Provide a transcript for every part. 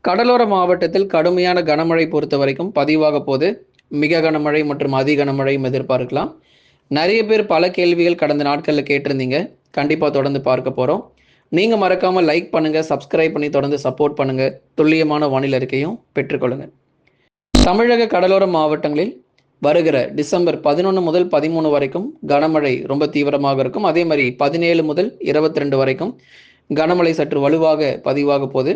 கடலோர மாவட்டத்தில் கடுமையான கனமழை பொறுத்த வரைக்கும் பதிவாக போது மிக கனமழை மற்றும் அதி கனமழையும் எதிர்பார்க்கலாம். நிறைய பேர் பல கேள்விகள் கடந்த நாட்களில் கேட்டிருந்தீங்க. கண்டிப்பாக தொடர்ந்து பார்க்க போகிறோம். நீங்கள் மறக்காமல் லைக் பண்ணுங்கள், சப்ஸ்கிரைப் பண்ணி தொடர்ந்து சப்போர்ட் பண்ணுங்கள். துல்லியமான வானிலை அறிக்கையும் பெற்றுக்கொள்ளுங்கள். தமிழக கடலோர மாவட்டங்களில் வருகிற டிசம்பர் 11 முதல் 13 வரைக்கும் கனமழை ரொம்ப தீவிரமாக இருக்கும். அதே மாதிரி 17 முதல் 22 வரைக்கும் கனமழை சற்று வலுவாக பதிவாக போகுது.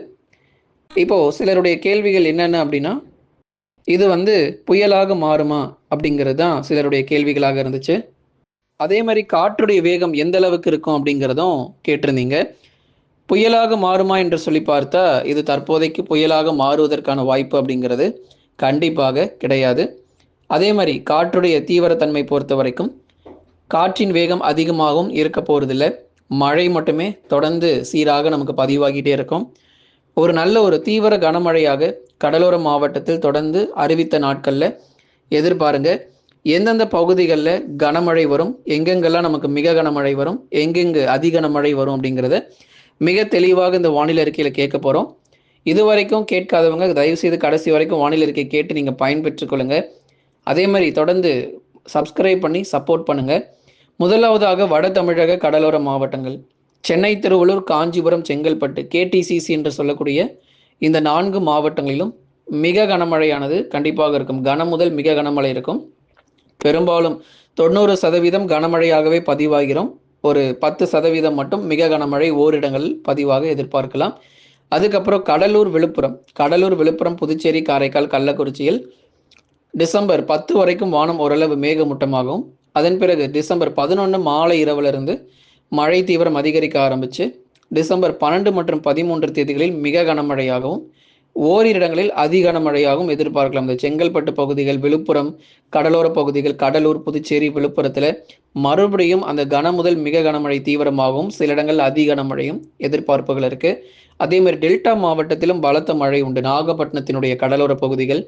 இப்போ சிலருடைய கேள்விகள் என்னென்ன அப்படின்னா, இது புயலாக மாறுமா அப்படிங்கிறது தான் சிலருடைய கேள்விகளாக இருந்துச்சு. அதே மாதிரி காற்றுடைய வேகம் எந்த அளவுக்கு இருக்கும் அப்படிங்கிறதும் கேட்டிருந்தீங்க. புயலாக மாறுமா என்று சொல்லி பார்த்தா, இது தற்போதைக்கு புயலாக மாறுவதற்கான வாய்ப்பு அப்படிங்கிறது கண்டிப்பாக கிடையாது. அதே மாதிரி காற்றுடைய தீவிரத்தன்மை பொறுத்த வரைக்கும் காற்றின் வேகம் அதிகமாகவும் இருக்க போகிறதில்லை. மழை மட்டுமே தொடர்ந்து சீராக நமக்கு பதிவாகிட்டே இருக்கும். ஒரு நல்ல ஒரு தீவிர கனமழையாக கடலோர மாவட்டத்தில் தொடர்ந்து அறிவித்த நாட்களில் எதிர்பாருங்க. எந்தெந்த பகுதிகளில் கனமழை வரும், எங்கெங்கெல்லாம் நமக்கு மிக கனமழை வரும், எங்கெங்கு அதி கனமழை வரும் அப்படிங்கிறத மிக தெளிவாக இந்த வானிலை அறிக்கையில் கேட்க போகிறோம். இது வரைக்கும் கேட்காதவங்க தயவுசெய்து கடைசி வரைக்கும் வானிலை அறிக்கை கேட்டு நீங்கள் பயன்பெற்றுக்கொள்ளுங்க. அதே மாதிரி தொடர்ந்து சப்ஸ்கிரைப் பண்ணி சப்போர்ட் பண்ணுங்கள். முதலாவதாக வட தமிழக கடலோர மாவட்டங்கள் சென்னை, திருவள்ளூர், காஞ்சிபுரம், செங்கல்பட்டு, கேடிசிசி என்று சொல்லக்கூடிய இந்த 4 மாவட்டங்களிலும் மிக கனமழையானது கண்டிப்பாக இருக்கும். கனம் முதல் மிக கனமழை இருக்கும். பெரும்பாலும் 90% கனமழையாகவே பதிவாகிறோம். ஒரு 10% மட்டும் மிக கனமழை ஓரிடங்களில் பதிவாக எதிர்பார்க்கலாம். அதுக்கப்புறம் கடலூர், விழுப்புரம், புதுச்சேரி, காரைக்கால், கள்ளக்குறிச்சியில் டிசம்பர் 10 வரைக்கும் வானம் ஓரளவு மேகமூட்டமாகவும், அதன் பிறகு டிசம்பர் 11 மாலை இரவிலிருந்து மழை தீவிரம் அதிகரிக்க ஆரம்பித்து டிசம்பர் 12 மற்றும் 13 தேதிகளில் மிக கனமழையாகவும், ஓரிரு இடங்களில் அதி கனமழையாகவும் எதிர்பார்க்கலாம். இந்த செங்கல்பட்டு பகுதிகள், விழுப்புரம், கடலோர பகுதிகள், கடலூர், புதுச்சேரி, விழுப்புரத்தில் மறுபடியும் அந்த கன முதல் மிக கனமழை தீவிரமாகவும், சில இடங்கள் அதி கனமழையும் எதிர்பார்ப்புகள் இருக்குது. அதே மாதிரி டெல்டா மாவட்டத்திலும் பலத்த மழை உண்டு. நாகப்பட்டினத்தினுடைய கடலோர பகுதிகள்,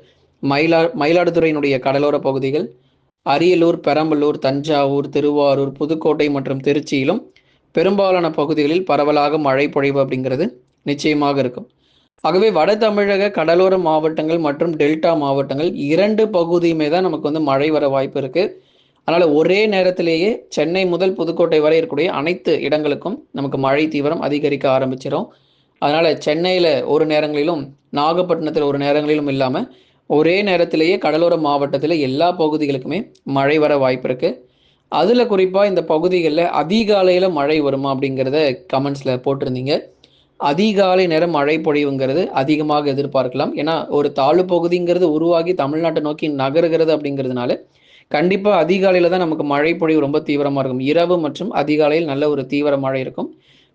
மயிலாடுதுறையினுடைய கடலோர பகுதிகள், அரியலூர், பெரம்பலூர், தஞ்சாவூர், திருவாரூர், புதுக்கோட்டை மற்றும் திருச்சியிலும் பெரும்பாலான பகுதிகளில் பரவலாக மழை பொழிவு அப்படிங்கிறது நிச்சயமாக இருக்கும். ஆகவே வட தமிழக கடலோர மாவட்டங்கள் மற்றும் டெல்டா மாவட்டங்கள் 2 பகுதியுமே தான் நமக்கு மழை வர வாய்ப்பு இருக்கு. அதனால ஒரே நேரத்திலேயே சென்னை முதல் புதுக்கோட்டை வரை இருக்கக்கூடிய அனைத்து இடங்களுக்கும் நமக்கு மழை தீவிரம் அதிகரிக்க ஆரம்பிச்சிடும். அதனால சென்னையில ஒரு நேரங்களிலும், நாகப்பட்டினத்தில் ஒரு நேரங்களிலும் இல்லாமல் ஒரே நேரத்திலேயே கடலோர மாவட்டத்தில் எல்லா பகுதிகளுக்குமே மழை வர வாய்ப்பு இருக்கு. அதில் குறிப்பாக இந்த பகுதிகளில் அதிகாலையில் மழை வருமா அப்படிங்கிறத கமெண்ட்ஸில் போட்டிருந்தீங்க. அதிகாலை நேரம் மழை பொழிவுங்கிறது அதிகமாக எதிர்பார்க்கலாம். ஏன்னா ஒரு தாழ்வு பகுதிங்கிறது உருவாகி தமிழ்நாட்டை நோக்கி நகருகிறது அப்படிங்கிறதுனால கண்டிப்பாக அதிகாலையில் தான் நமக்கு மழை பொழிவு ரொம்ப தீவிரமாக இருக்கும். இரவு மற்றும் அதிகாலையில் நல்ல ஒரு தீவிர மழை இருக்கும்.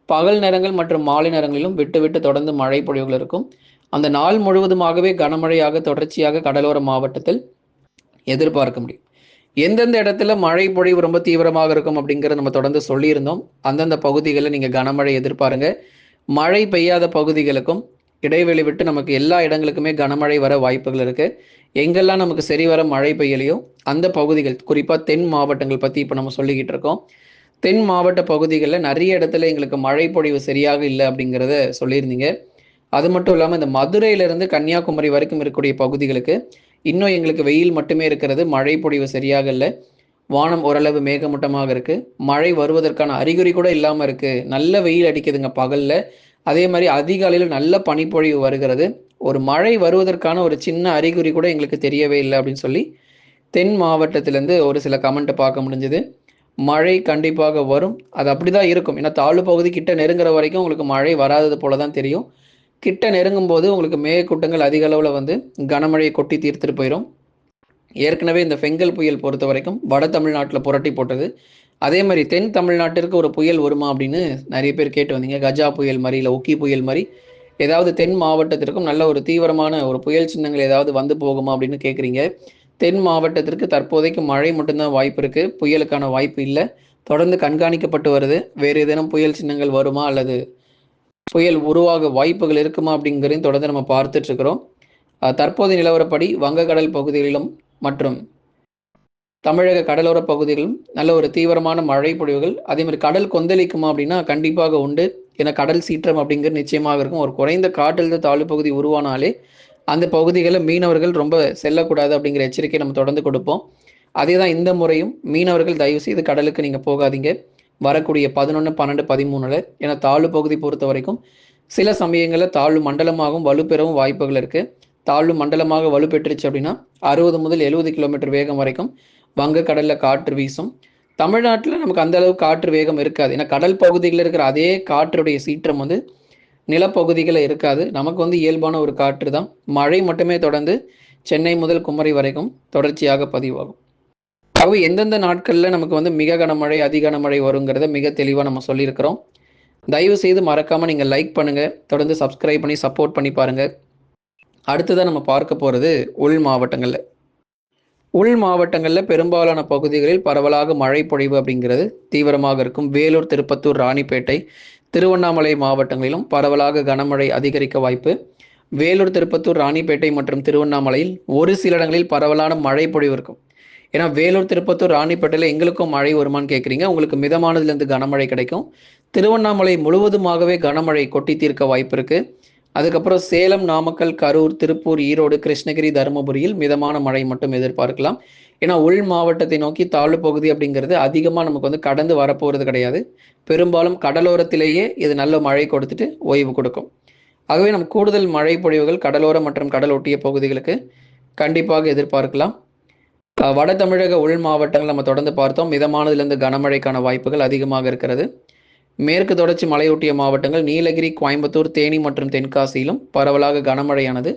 பகல் நேரங்கள் மற்றும் மாலை நேரங்களிலும் விட்டு விட்டு தொடர்ந்து மழை பொழிவுகள் இருக்கும். அந்த நாள் முழுவதுமாகவே கனமழையாக தொடர்ச்சியாக கடலோர மாவட்டத்தில் எதிர்பார்க்க முடியும். எந்தெந்த இடத்துல மழை பொழிவு ரொம்ப தீவிரமாக இருக்கும் அப்படிங்கிறத நம்ம தொடர்ந்து சொல்லியிருந்தோம். அந்தந்த பகுதிகளில் நீங்கள் கனமழை எதிர்பாருங்க. மழை பெய்யாத பகுதிகளுக்கும் இடைவெளி விட்டு நமக்கு எல்லா இடங்களுக்குமே கனமழை வர வாய்ப்புகள் இருக்கு. எங்கெல்லாம் நமக்கு சரிவர மழை பெய்யலையோ அந்த பகுதிகள், குறிப்பாக தென் மாவட்டங்கள் பற்றி இப்போ நம்ம சொல்லிக்கிட்டு இருக்கோம். தென் மாவட்ட பகுதிகளில் நிறைய இடத்துல எங்களுக்கு மழை பொழிவு சரியாக இல்லை அப்படிங்கிறத சொல்லியிருந்தீங்க. அது மட்டும் இல்லாமல் இந்த மதுரையிலிருந்து கன்னியாகுமரி வரைக்கும் இருக்கக்கூடிய பகுதிகளுக்கு இன்னும் எங்களுக்கு வெயில் மட்டுமே இருக்கிறது, மழை பொழிவு சரியாக இல்லை, வானம் ஓரளவு மேகமூட்டமாக இருக்குது, மழை வருவதற்கான அறிகுறி கூட இல்லாமல் இருக்குது, நல்ல வெயில் அடிக்குதுங்க பகலில், அதே மாதிரி அதிகாலையில் நல்ல பனிப்பொழிவு வருகிறது, ஒரு மழை வருவதற்கான ஒரு சின்ன அறிகுறி கூட எங்களுக்கு தெரியவே இல்லை அப்படின்னு சொல்லி தென் மாவட்டத்திலேருந்து ஒரு சில கமெண்ட்டை பார்க்க முடிஞ்சுது. மழை கண்டிப்பாக வரும், அது அப்படி தான் இருக்கும். ஏன்னா தாழ்வு பகுதி கிட்ட நெருங்குற வரைக்கும் உங்களுக்கு மழை வராதது போல தான் தெரியும். கிட்ட நெருங்கும் போது உங்களுக்கு மேகக்கூட்டங்கள் அதிக அளவில் கனமழையை கொட்டி தீர்த்துட்டு போயிடும். ஏற்கனவே இந்த ஃபெங்கல் புயல் பொறுத்த வரைக்கும் வட தமிழ்நாட்டில் புரட்டி போட்டது. அதே மாதிரி தென் தமிழ்நாட்டிற்கு ஒரு புயல் வருமா அப்படின்னு நிறைய பேர் கேட்டு வந்தீங்க. கஜா புயல் மாதிரி, இல்லை ஒக்கி புயல் மாதிரி ஏதாவது தென் மாவட்டத்திற்கும் நல்ல ஒரு தீவிரமான ஒரு புயல் சின்னங்கள் ஏதாவது வந்து போகுமா அப்படின்னு கேட்குறீங்க. தென் மாவட்டத்திற்கு தற்போதைக்கு மழை மட்டும்தான் வாய்ப்பு இருக்குது, புயலுக்கான வாய்ப்பு இல்லை. தொடர்ந்து கண்காணிக்கப்பட்டு வருது. வேறு ஏதேனும் புயல் சின்னங்கள் வருமா அல்லது புயல் உருவாக வாய்ப்புகள் இருக்குமா அப்படிங்கிறதையும் தொடர்ந்து நம்ம பார்த்துட்டு இருக்கிறோம். தற்போதைய நிலவரப்படி வங்கக்கடல் பகுதிகளிலும் மற்றும் தமிழக கடலோர பகுதிகளிலும் நல்ல ஒரு தீவிரமான மழை பொழிவுகள், அதே மாதிரி கடல் கொந்தளிக்குமா அப்படின்னா கண்டிப்பாக உண்டு. ஏன்னா கடல் சீற்றம் அப்படிங்கிறது நிச்சயமாக இருக்கும். ஒரு குறைந்த காற்றழுத்த தாழ்வு பகுதி உருவானாலே அந்த பகுதிகளில் மீனவர்கள் ரொம்ப செல்லக்கூடாது அப்படிங்கிற எச்சரிக்கை நம்ம தொடர்ந்து கொடுப்போம். அதே தான் இந்த முறையும் மீனவர்கள் தயவு செய்து கடலுக்கு நீங்கள் போகாதீங்க. வரக்கூடிய 11, 12, 13 ஏன்னா தாழ்வு பகுதி பொறுத்த வரைக்கும் சில சமயங்களில் தாழ்வு மண்டலமாகவும் வலுப்பெறவும் வாய்ப்புகள் இருக்குது. தாழ்வு மண்டலமாக வலுப்பெற்றுச்சு அப்படின்னா 60 முதல் 70 கிலோமீட்டர் வேகம் வரைக்கும் வங்கக்கடலில் காற்று வீசும். தமிழ்நாட்டில் நமக்கு அந்த அளவுக்கு காற்று வேகம் இருக்காது. ஏன்னா கடல் பகுதிகளில் இருக்கிற அதே காற்றுடைய சீற்றம் வந்து நிலப்பகுதிகளில் இருக்காது. நமக்கு வந்து இயல்பான ஒரு காற்று தான். மழை மட்டுமே தொடர்ந்து சென்னை முதல் குமரி வரைக்கும் தொடர்ச்சியாக பதிவாகும். ஆகவே எந்தெந்த நாட்களில் நமக்கு வந்து மிக கனமழை, அதி கனமழை வருங்கிறத மிக தெளிவாக நம்ம சொல்லியிருக்கிறோம். தயவு செய்து மறக்காமல் நீங்கள் லைக் பண்ணுங்கள், தொடர்ந்து சப்ஸ்கிரைப் பண்ணி சப்போர்ட் பண்ணி பாருங்கள். அடுத்ததாக நம்ம பார்க்க போகிறது உள் மாவட்டங்களில். உள் மாவட்டங்களில் பெரும்பாலான பகுதிகளில் பரவலாக மழை பொழிவு அப்படிங்கிறது தீவிரமாக இருக்கும். வேலூர், திருப்பத்தூர், ராணிப்பேட்டை, திருவண்ணாமலை மாவட்டங்களிலும் பரவலாக கனமழை அதிகரிக்க வாய்ப்பு. வேலூர், திருப்பத்தூர், ராணிப்பேட்டை மற்றும் திருவண்ணாமலையில் ஒரு சில இடங்களில் பரவலான மழை பொழிவு இருக்கும். ஏன்னா வேலூர், திருப்பத்தூர், ராணிப்பேட்டையில் எங்களுக்கும் மழை வருமானு கேட்குறீங்க. உங்களுக்கு மிதமானதுலேருந்து கனமழை கிடைக்கும். திருவண்ணாமலை முழுவதுமாகவே கனமழை கொட்டி தீர்க்க வாய்ப்பு இருக்குது. அதுக்கப்புறம் சேலம், நாமக்கல், கரூர், திருப்பூர், ஈரோடு, கிருஷ்ணகிரி, தருமபுரியில் மிதமான மழை மட்டும் எதிர்பார்க்கலாம். ஏன்னா உள் மாவட்டத்தை நோக்கி தாழ்வு பகுதி அப்படிங்கிறது அதிகமாக நமக்கு வந்து கடந்து வரப்போகிறது கிடையாது. பெரும்பாலும் கடலோரத்திலேயே இது நல்ல மழை கொடுத்துட்டு ஓய்வு கொடுக்கும். ஆகவே நம்ம கூடுதல் மழை பொழிவுகள் கடலோரம் மற்றும் கடல் ஒட்டிய பகுதிகளுக்கு கண்டிப்பாக எதிர்பார்க்கலாம். வட தமிழக உள் மாவட்டங்கள் நம்ம தொடர்ந்து பார்த்தோம். மிதமானதிலிருந்து கனமழைக்கான வாய்ப்புகள் அதிகமாக இருக்கிறது. மேற்கு தொடர்ச்சி மலையொட்டிய மாவட்டங்கள் நீலகிரி, கோயம்புத்தூர், தேனி மற்றும் தென்காசியிலும் பரவலாக கனமழையானது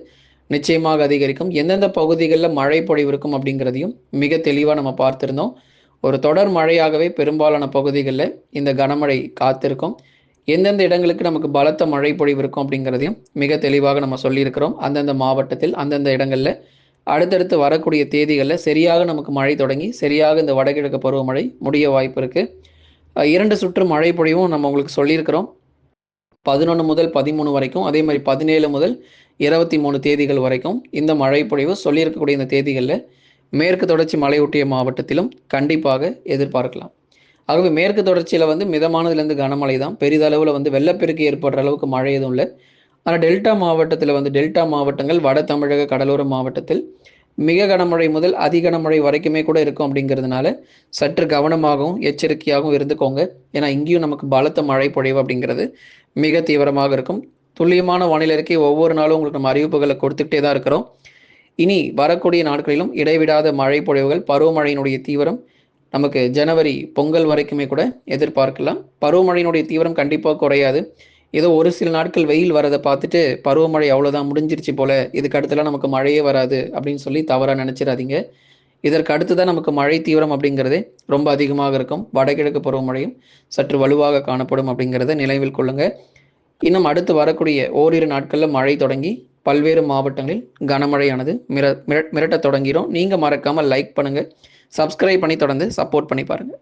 நிச்சயமாக அதிகரிக்கும். எந்தெந்த பகுதிகளில் மழை பொழிவு இருக்கும் அப்படிங்கிறதையும் மிக தெளிவாக நம்ம பார்த்துருந்தோம். ஒரு தொடர் மழையாகவே பெரும்பாலான பகுதிகளில் இந்த கனமழை காத்திருக்கும். எந்தெந்த இடங்களுக்கு நமக்கு பலத்த மழை பொழிவு இருக்கும் அப்படிங்கிறதையும் மிக தெளிவாக நம்ம சொல்லியிருக்கிறோம். அந்தந்த மாவட்டத்தில் அந்தந்த இடங்களில் அடுத்தடுத்து வரக்கூடிய தேதிகளில் சரியாக நமக்கு மழை தொடங்கி சரியாக இந்த வடகிழக்கு பருவமழை முடிய வாய்ப்பு இருக்குது. 2 சுற்று மழை பொழிவும் நம்ம உங்களுக்கு சொல்லியிருக்கிறோம். 11 முதல் 13 வரைக்கும், அதே மாதிரி 17 முதல் 23 தேதிகள் வரைக்கும் இந்த மழை பொழிவு சொல்லியிருக்கக்கூடிய இந்த தேதிகளில் மேற்கு தொடர்ச்சி மலையொட்டிய மாவட்டத்திலும் கண்டிப்பாக எதிர்பார்க்கலாம். ஆகவே மேற்கு தொடர்ச்சியில் வந்து மிதமானதுலேருந்து கனமழை தான். பெரிதளவில் வந்து வெள்ளப்பெருக்கு ஏற்படுற அளவுக்கு மழை எதுவும் இல்லை. ஆனால் டெல்டா மாவட்டத்தில் வந்து டெல்டா மாவட்டங்கள் வட தமிழக கடலோர மாவட்டத்தில் மிக கனமழை முதல் அதி கனமழை வரைக்குமே கூட இருக்கும். அப்படிங்கிறதுனால சற்று கவனமாகவும் எச்சரிக்கையாகவும் இருந்துக்கோங்க. ஏன்னா இங்கேயும் நமக்கு பலத்த மழை பொழிவு அப்படிங்கிறது மிக தீவிரமாக இருக்கும். துல்லியமான வானிலை அறிக்கை ஒவ்வொரு நாளும் உங்களுக்கு நம்ம அறிவிப்புகளை கொடுத்துக்கிட்டே தான் இருக்கிறோம். இனி வரக்கூடிய நாட்களிலும் இடைவிடாத மழை பொழிவுகள், பருவமழையினுடைய தீவிரம் நமக்கு ஜனவரி பொங்கல் வரைக்குமே கூட எதிர்பார்க்கலாம். பருவமழையினுடைய தீவிரம் கண்டிப்பாக குறையாது. ஏதோ ஒரு சில நாட்கள் வெயில் வரதை பார்த்துட்டு பருவமழை அவ்வளோதான் முடிஞ்சிருச்சு போல, இதுக்கு அடுத்தலாம் நமக்கு மழையே வராது அப்படின்னு சொல்லி தவறாக நினச்சிடாதீங்க. இதற்கு அடுத்து தான் நமக்கு மழை தீவிரம் அப்படிங்கிறதே ரொம்ப அதிகமாக இருக்கும். வடகிழக்கு பருவமழையும் சற்று வலுவாக காணப்படும் அப்படிங்கிறத நினைவில் கொள்ளுங்க. இன்னும் அடுத்து வரக்கூடிய ஓரிரு நாட்களில் மழை தொடங்கி பல்வேறு மாவட்டங்களில் கனமழையானது மிரட்ட தொடங்கிடும். நீங்கள் மறக்காமல் லைக் பண்ணுங்கள், சப்ஸ்கிரைப் பண்ணி தொடர்ந்து சப்போர்ட் பண்ணி பாருங்கள்.